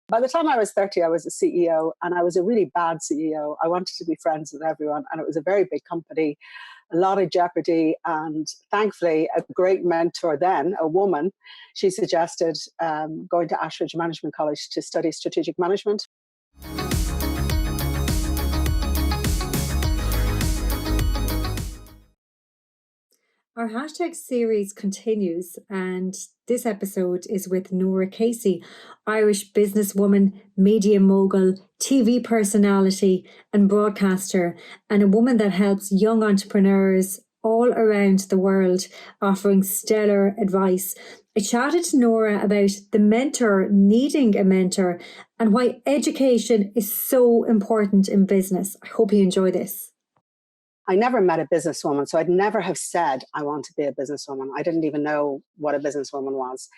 By the time I was 30, I was a CEO, and I was a really bad CEO. I wanted to be friends with everyone, and it was a very big company, a lot of jeopardy. And thankfully, a great mentor then, a woman, she suggested going to Ashridge Management College to study strategic management. Our hashtag series continues, and this episode is with Norah Casey, Irish businesswoman, media mogul, TV personality, and broadcaster, and a woman that helps young entrepreneurs all around the world, offering stellar advice. I chatted to Norah about the mentor needing a mentor and why education is so important in business. I hope you enjoy this. I never met a businesswoman, so I'd never have said I want to be a businesswoman. I didn't even know what a businesswoman was.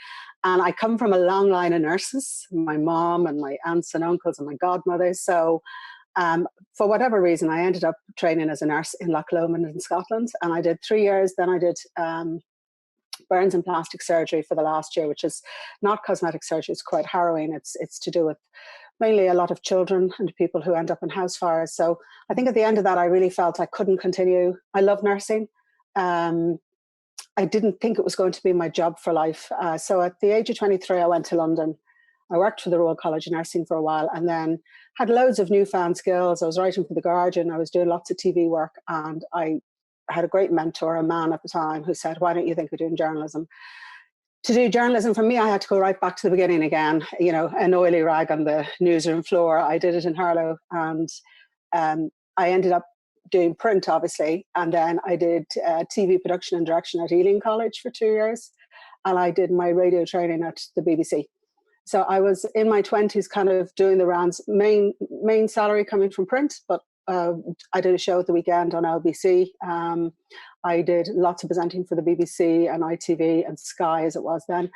And I come from a long line of nurses, my mom and my aunts and uncles and my godmother. So for whatever reason, I ended up training as a nurse in Loch Lomond in Scotland. And I did 3 years. Then I did burns and plastic surgery for the last year, which is not cosmetic surgery. It's quite harrowing. It's to do with mainly a lot of children and people who end up in house fires. So I think at the end of that, I really felt I couldn't continue. I love nursing. I didn't think it was going to be my job for life. So at the age of 23, I went to London. I worked for the Royal College of Nursing for a while, and then had loads of newfound skills. I was writing for The Guardian. I was doing lots of TV work, and I had a great mentor, a man at the time, who said, "Why don't you think of doing journalism?" To do journalism for me, I had to go right back to the beginning again, you know, an oily rag on the newsroom floor. I did it in Harlow, and I ended up doing print, obviously, and then I did TV production and direction at Ealing College for 2 years, and I did my radio training at the BBC. So I was in my 20s kind of doing the rounds, main salary coming from print, but I did a show at the weekend on LBC. I did lots of presenting for the BBC and ITV and Sky as it was then.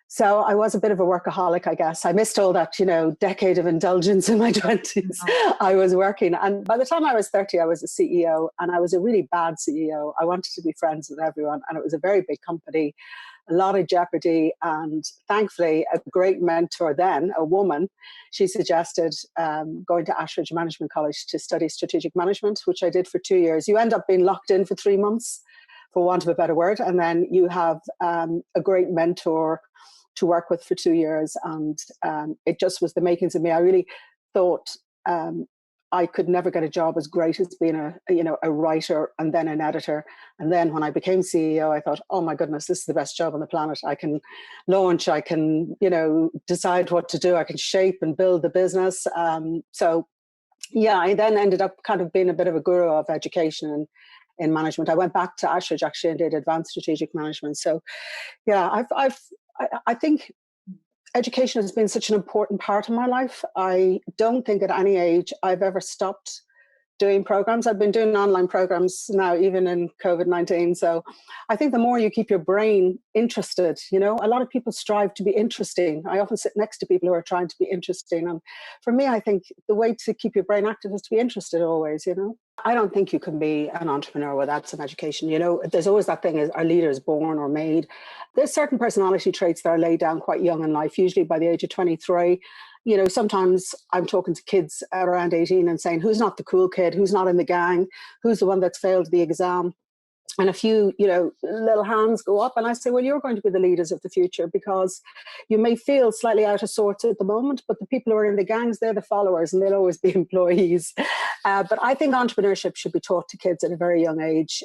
So I was a bit of a workaholic, I guess. I missed all that, you know, decade of indulgence in my 20s. I was working. And by the time I was 30, I was a CEO, and I was a really bad CEO. I wanted to be friends with everyone, and it was a very big company, a lot of jeopardy. And thankfully, a great mentor then, a woman, she suggested going to Ashridge Management College to study strategic management, which I did for 2 years. You end up being locked in for 3 months, for want of a better word. And then you have a great mentor to work with for 2 years. And it just was the makings of me. I really thought I could never get a job as great as being a writer and then an editor. And then when I became CEO, I thought, oh my goodness, this is the best job on the planet. I can launch, I can, decide what to do. I can shape and build the business. So yeah, I then ended up kind of being a bit of a guru of education and in management. I went back to Ashridge actually and did advanced strategic management. So yeah, I think education has been such an important part of my life. I don't think at any age I've ever stopped doing programs. I've been doing online programs now, even in COVID-19. So I think the more you keep your brain interested, a lot of people strive to be interesting. I often sit next to people who are trying to be interesting. And for me, I think the way to keep your brain active is to be interested always, I don't think you can be an entrepreneur without some education. There's always that thing, is are leaders born or made? There's certain personality traits that are laid down quite young in life, usually by the age of 23. Sometimes I'm talking to kids at around 18 and saying, who's not the cool kid? Who's not in the gang? Who's the one that's failed the exam? And a few, little hands go up, and I say, well, you're going to be the leaders of the future, because you may feel slightly out of sorts at the moment, but the people who are in the gangs, they're the followers, and they'll always be employees. But I think entrepreneurship should be taught to kids at a very young age.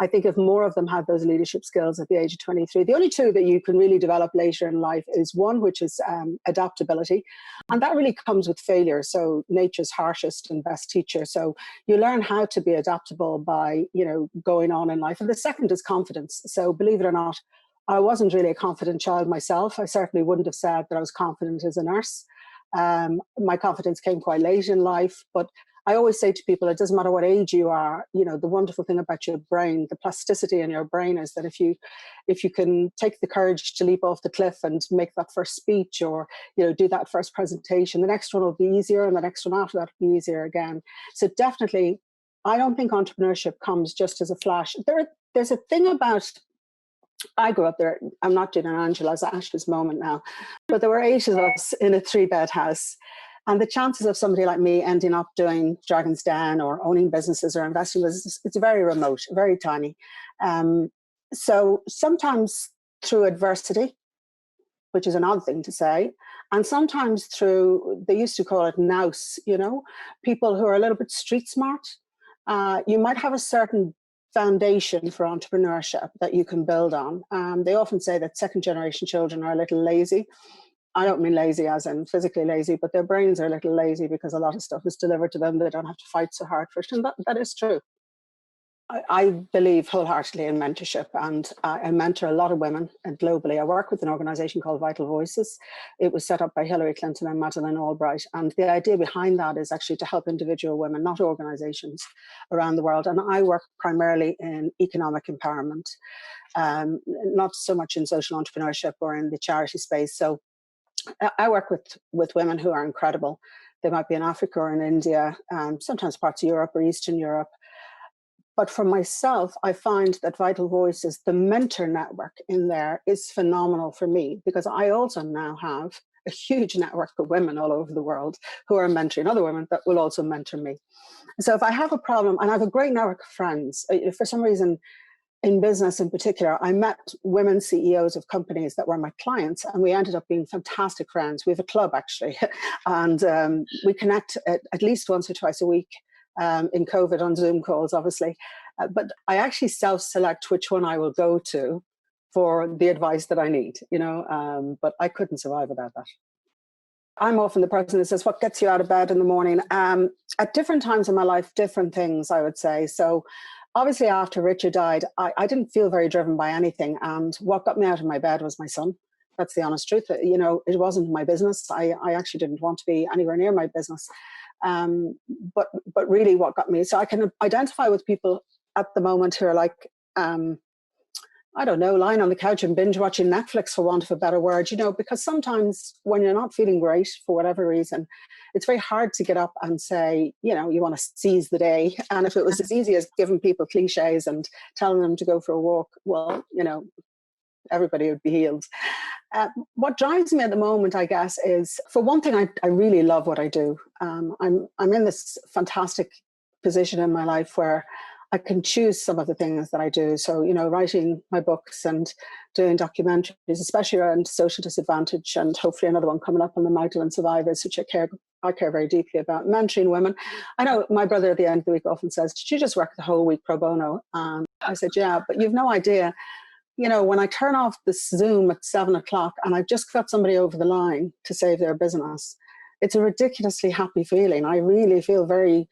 I think if more of them had those leadership skills at the age of 23, the only two that you can really develop later in life is one, which is adaptability. And that really comes with failure. So nature's harshest and best teacher. So you learn how to be adaptable by, going on in life. And the second is confidence. So believe it or not, I wasn't really a confident child myself. I certainly wouldn't have said that I was confident as a nurse. My confidence came quite late in life, but I always say to people, it doesn't matter what age you are, the wonderful thing about your brain, the plasticity in your brain is that if you can take the courage to leap off the cliff and make that first speech, or, do that first presentation, the next one will be easier, and the next one after that will be easier again. So definitely, I don't think entrepreneurship comes just as a flash. There's a thing about I grew up there. I'm not doing an Angela's Ash's moment now, but there were 8 of us in a 3-bed house. And the chances of somebody like me ending up doing Dragon's Den or owning businesses or investing businesses, it's very remote, very tiny. So sometimes through adversity, which is an odd thing to say, and sometimes through, they used to call it nous, people who are a little bit street smart. You might have a certain foundation for entrepreneurship that you can build on. They often say that second generation children are a little lazy. I don't mean lazy as in physically lazy, but their brains are a little lazy because a lot of stuff is delivered to them. They don't have to fight so hard for it. And that is true. I believe wholeheartedly in mentorship, and I mentor a lot of women globally. I work with an organization called Vital Voices. It was set up by Hillary Clinton and Madeleine Albright. And the idea behind that is actually to help individual women, not organizations, around the world. And I work primarily in economic empowerment, not so much in social entrepreneurship or in the charity space. So I work with women who are incredible. They might be in Africa or in India, sometimes parts of Europe or Eastern Europe. But for myself, I find that Vital Voices, the mentor network in there, is phenomenal for me, because I also now have a huge network of women all over the world who are mentoring other women that will also mentor me. So if I have a problem, and I have a great network of friends, for some reason, in business in particular, I met women CEOs of companies that were my clients, and we ended up being fantastic friends. We have a club, actually, and we connect at least once or twice a week. In COVID on Zoom calls, obviously. But I actually self-select which one I will go to for the advice that I need, but I couldn't survive without that. I'm often the person who says, what gets you out of bed in the morning? At different times in my life, different things, I would say. So obviously after Richard died, I didn't feel very driven by anything. And what got me out of my bed was my son. That's the honest truth. It wasn't my business. I actually didn't want to be anywhere near my business. But really what got me, so I can identify with people at the moment who are like, I don't know, lying on the couch and binge watching Netflix, for want of a better word, because sometimes when you're not feeling great for whatever reason, it's very hard to get up and say, you want to seize the day. And if it was as easy as giving people cliches and telling them to go for a walk, well, everybody would be healed. What drives me at the moment, I guess, is, for one thing, I really love what I do. I'm in this fantastic position in my life where I can choose some of the things that I do. So, writing my books and doing documentaries, especially around social disadvantage, and hopefully another one coming up on the Magdalene survivors, which I care very deeply about. Mentoring women. I know my brother at the end of the week often says, did you just work the whole week pro bono? I said, yeah, but you've no idea. When I turn off the Zoom at 7:00 and I've just got somebody over the line to save their business, it's a ridiculously happy feeling. I really feel very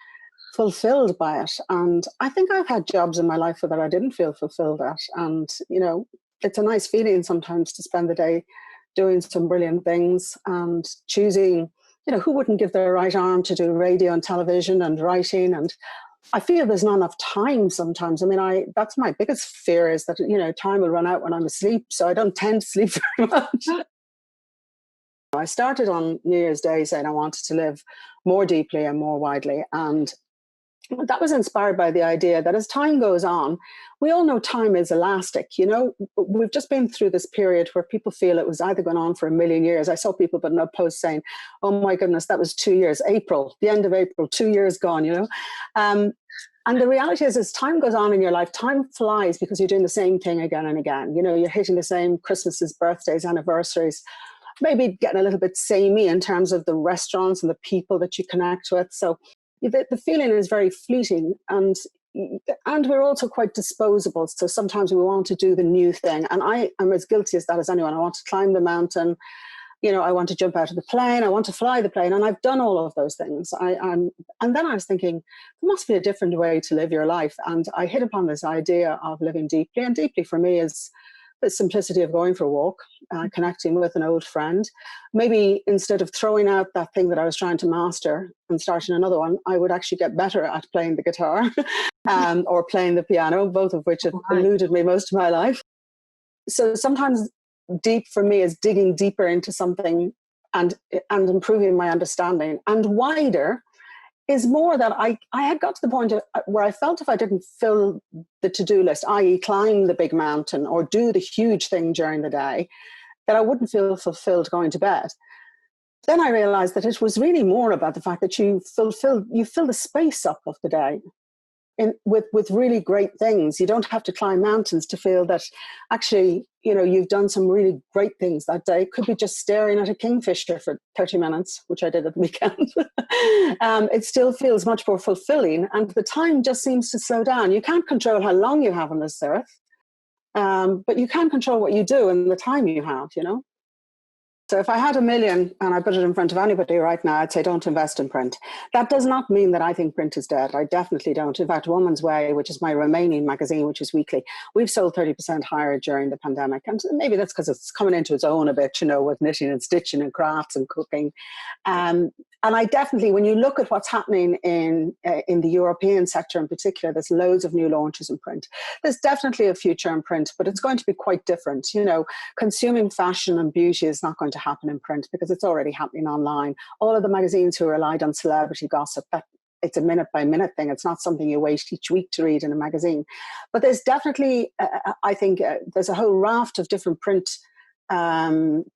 fulfilled by it. And I think I've had jobs in my life that I didn't feel fulfilled at. And, it's a nice feeling sometimes to spend the day doing some brilliant things and choosing, who wouldn't give their right arm to do radio and television and writing. And I feel there's not enough time sometimes. I mean, that's my biggest fear, is that, time will run out when I'm asleep. So I don't tend to sleep very much. I started on New Year's Day saying I wanted to live more deeply and more widely. And that was inspired by the idea that as time goes on, we all know time is elastic. We've just been through this period where people feel it was either going on for a million years. I saw people putting up posts saying, oh my goodness, that was 2 years, April, the end of April, 2 years gone, And the reality is, as time goes on in your life, time flies because you're doing the same thing again and again. You're hitting the same Christmases, birthdays, anniversaries, maybe getting a little bit samey in terms of the restaurants and the people that you connect with. So the feeling is very fleeting, and we're also quite disposable. So sometimes we want to do the new thing. And I am as guilty as that as anyone. I want to climb the mountain. I want to jump out of the plane. I want to fly the plane. And I've done all of those things. And then I was thinking, there must be a different way to live your life. And I hit upon this idea of living deeply. And deeply for me is the simplicity of going for a walk, connecting with an old friend. Maybe instead of throwing out that thing that I was trying to master and starting another one, I would actually get better at playing the guitar or playing the piano, both of which have eluded me most of my life. So sometimes deep for me is digging deeper into something and improving my understanding. And wider is more that I had got to the point where I felt if I didn't fill the to-do list, i.e. climb the big mountain or do the huge thing during the day, that I wouldn't feel fulfilled going to bed. Then I realized that it was really more about the fact that you fill the space up of the day with really great things. You don't have to climb mountains to feel that actually, you've done some really great things that day. It could be just staring at a kingfisher for 30 minutes, which I did at the weekend. It still feels much more fulfilling, and the time just seems to slow down. You can't control how long you have on this earth, but you can control what you do and the time you have, So if I had $1 million and I put it in front of anybody right now, I'd say don't invest in print. That does not mean that I think print is dead. I definitely don't. In fact, Woman's Way, which is my Romanian magazine, which is weekly, we've sold 30% higher during the pandemic. And maybe that's because it's coming into its own a bit, with knitting and stitching and crafts and cooking. And I definitely, when you look at what's happening in the European sector in particular, there's loads of new launches in print. There's definitely a future in print, but it's going to be quite different. Consuming fashion and beauty is not going to happen in print because it's already happening online. All of the magazines who relied on celebrity gossip, it's a minute by minute thing. It's not something you wait each week to read in a magazine. But there's definitely, I think, there's a whole raft of different print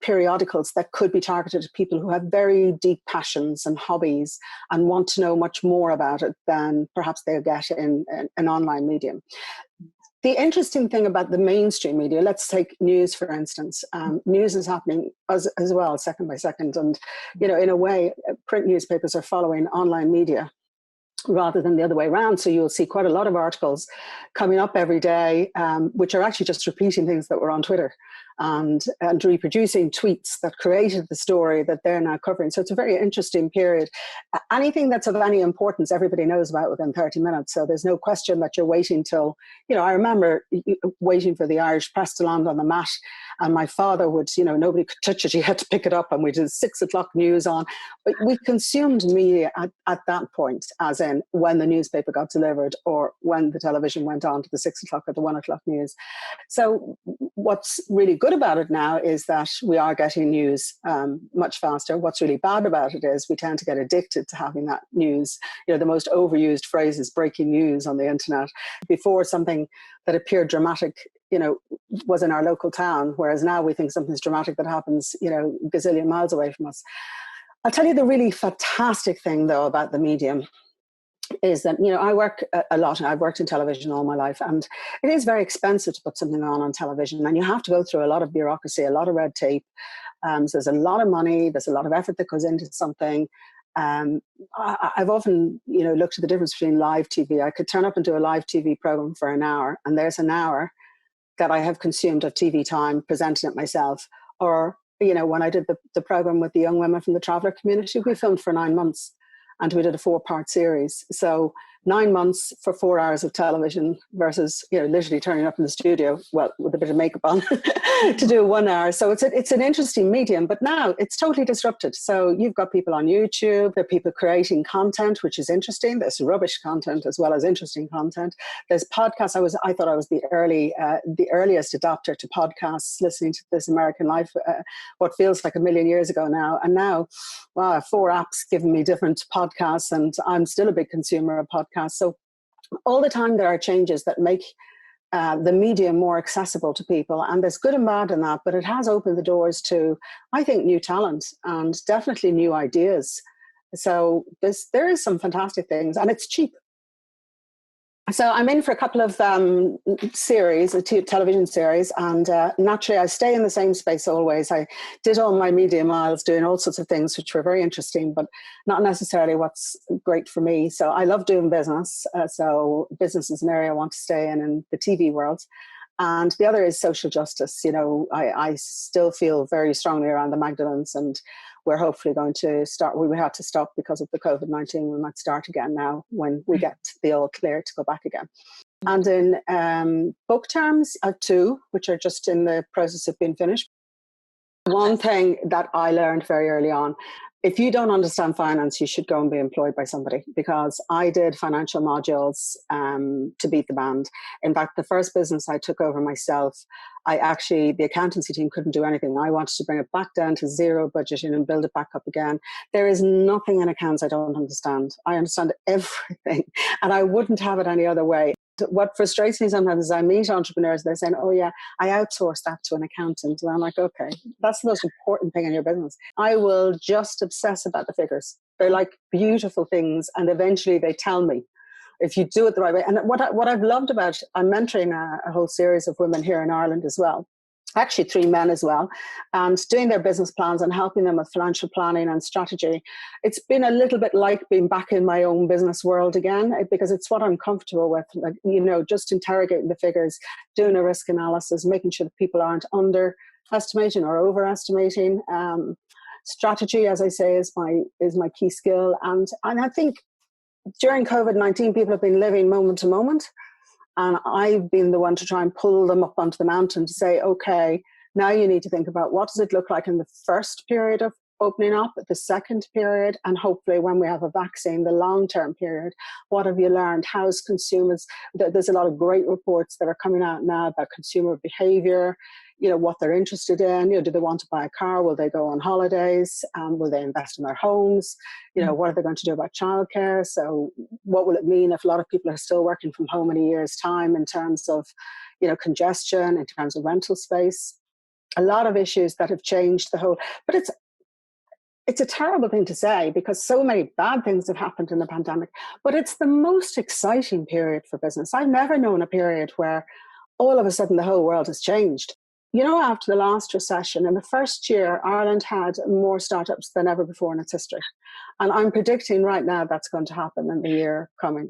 periodicals that could be targeted at people who have very deep passions and hobbies and want to know much more about it than perhaps they'll get in an online medium. The interesting thing about the mainstream media, let's take news, for instance. News is happening as well, second by second. And, in a way, print newspapers are following online media rather than the other way around. So you'll see quite a lot of articles coming up every day, which are actually just repeating things that were on Twitter and reproducing tweets that created the story that they're now covering. So it's a very interesting period. Anything that's of any importance, everybody knows about within 30 minutes. So there's no question that you're waiting till, I remember waiting for the Irish press to land on the mat, and my father would, nobody could touch it. He had to pick it up, and we did 6 o'clock news on. But we consumed media at that point, as in when the newspaper got delivered or when the television went on to the 6 o'clock or the 1 o'clock news. So what's really good about it now is that we are getting news much faster. What's really bad about it is we tend to get addicted to having that news. The most overused phrase is breaking news on the internet. Before, something that appeared dramatic, was in our local town, whereas now we think something's dramatic that happens, gazillion miles away from us. I'll tell you the really fantastic thing, though, about the medium is that, I work a lot, and I've worked in television all my life, and it is very expensive to put something on television, and you have to go through a lot of bureaucracy, a lot of red tape. So there's a lot of money, there's a lot of effort that goes into something. I've often, looked at the difference between live TV. I could turn up and do a live TV program for an hour, and there's an hour that I have consumed of TV time presenting it myself. Or, when I did the program with the young women from the traveller community, we filmed for 9 months. And we did a 4-part series. So 9 months for 4 hours of television versus, literally turning up in the studio, well, with a bit of makeup on to do 1 hour. So it's an interesting medium, but now it's totally disrupted. So you've got people on YouTube, there are people creating content, which is interesting. There's rubbish content as well as interesting content. There's podcasts. I thought I was the earliest adopter to podcasts, listening to This American Life, what feels like a million years ago now. And now, wow, 4 apps giving me different podcasts, and I'm still a big consumer of podcasts. So all the time there are changes that make the media more accessible to people, and there's good and bad in that, but it has opened the doors to, I think, new talent and definitely new ideas. So there is some fantastic things, and it's cheap. So I'm in for a couple of series, a television series, and naturally I stay in the same space always. I did all my media miles doing all sorts of things which were very interesting, but not necessarily what's great for me. So I love doing business. So business is an area I want to stay in the TV world. And the other is social justice. I still feel very strongly around the Magdalens, and we're hopefully going to start. We had to stop because of the COVID-19. We might start again now when we get the all clear to go back again. And in book terms, I have 2, which are just in the process of being finished. One thing that I learned very early on, if you don't understand finance, you should go and be employed by somebody, because I did financial modules to beat the band. In fact, the first business I took over myself, the accountancy team couldn't do anything. I wanted to bring it back down to zero budgeting and build it back up again. There is nothing in accounts I don't understand. I understand everything, and I wouldn't have it any other way. What frustrates me sometimes is I meet entrepreneurs, they're saying, oh yeah, I outsourced that to an accountant. And I'm like, okay, that's the most important thing in your business. I will just obsess about the figures. They're like beautiful things. And eventually they tell me if you do it the right way. And what I've loved about, I'm mentoring a whole series of women here in Ireland as well. Actually 3 men as well, and doing their business plans and helping them with financial planning and strategy. It's been a little bit like being back in my own business world again, because it's what I'm comfortable with. Like, just interrogating the figures, doing a risk analysis, making sure that people aren't underestimating or overestimating. Strategy, as I say, is my key skill. And I think during COVID-19, people have been living moment to moment. And I've been the one to try and pull them up onto the mountain to say, okay, now you need to think about what does it look like in the first period of opening up, the second period, and hopefully when we have a vaccine, the long-term period. What have you learned? How's consumers? There's a lot of great reports that are coming out now about consumer behavior, what they're interested in. Do they want to buy a car? Will they go on holidays? Will they invest in their homes? What are they going to do about childcare? So what will it mean if a lot of people are still working from home in a year's time in terms of, congestion, in terms of rental space? A lot of issues that have changed the whole, but it's a terrible thing to say because so many bad things have happened in the pandemic, but it's the most exciting period for business. I've never known a period where all of a sudden the whole world has changed. After the last recession, in the first year, Ireland had more startups than ever before in its history. And I'm predicting right now that's going to happen in the year coming.